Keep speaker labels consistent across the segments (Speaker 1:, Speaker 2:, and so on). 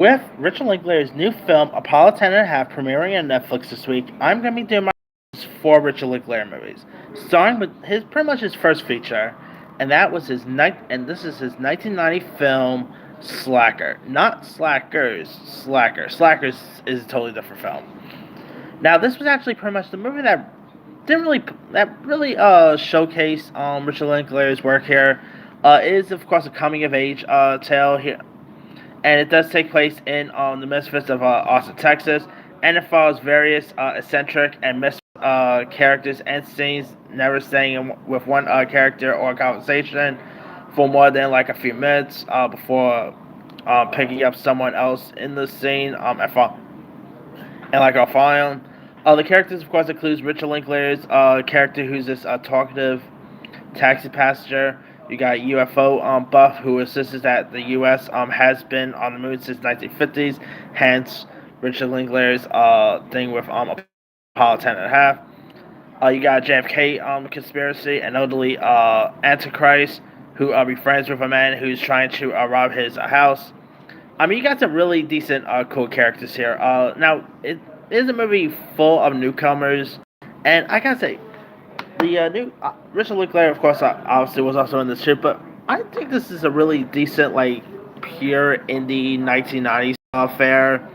Speaker 1: With Richard Linklater's new film Apollo 10 and a Half premiering on Netflix this week, I'm going to be doing my 4 Richard Linklater movies, starting with his pretty much his first feature, and that was his this is his 1990 film Slacker, not Slackers, Slacker. Slackers is a totally different film. Now, this was actually pretty much the movie didn't really that really showcase Richard Linklater's work here. It is of course a coming of age tale here, and it does take place in the misfits of Austin, Texas, and it follows various eccentric and misfit characters and scenes, never staying with one character or conversation for more than like a few minutes before picking up someone else in the scene and like I'll follow. The characters, of course, includes Richard Linklater's character, who's this talkative taxi passenger. You got UFO buff who insists that the U.S. Has been on the moon since 1950s, hence Richard Linklater's thing with Apollo 10 and a half. You got JFK conspiracy, and notably Antichrist, who befriends with a man who's trying to rob his house. I mean, you got some really decent, cool characters here. Now, it is a movie full of newcomers, and I gotta say, the new Richard Linklater, of course, obviously was also in this shit, but I think this is a really decent, like, pure indie 1990s affair.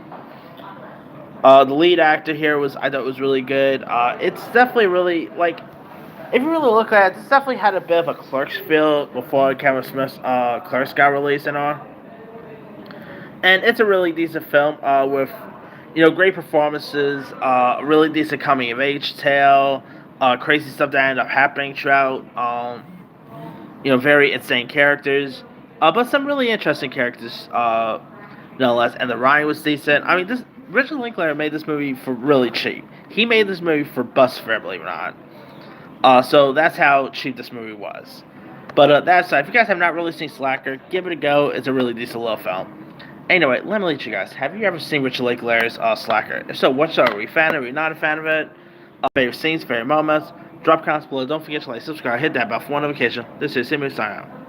Speaker 1: The lead actor here I thought was really good. It's definitely really like, if you really look at it, it's definitely had a bit of a Clerks feel before Kevin Smith's Clerks got released and all. And it's a really decent film with great performances, really decent coming of age tale, crazy stuff that ended up happening throughout, very insane characters, but some really interesting characters, no less. And the writing was decent. I mean, this Richard Linklater made this movie for really cheap. He made this movie for bus fare, believe it or not. So that's how cheap this movie was. But that aside, if you guys have not really seen Slacker, give it a go. It's a really decent little film. Anyway, let me let you guys. Have you ever seen Richard Linklater's Slacker? If so, what show? Are you a fan? Are you not a fan of it? Favorite scenes, favorite moments? Drop comments below. Don't forget to like, subscribe, hit that bell for notification. This is Simon signing out.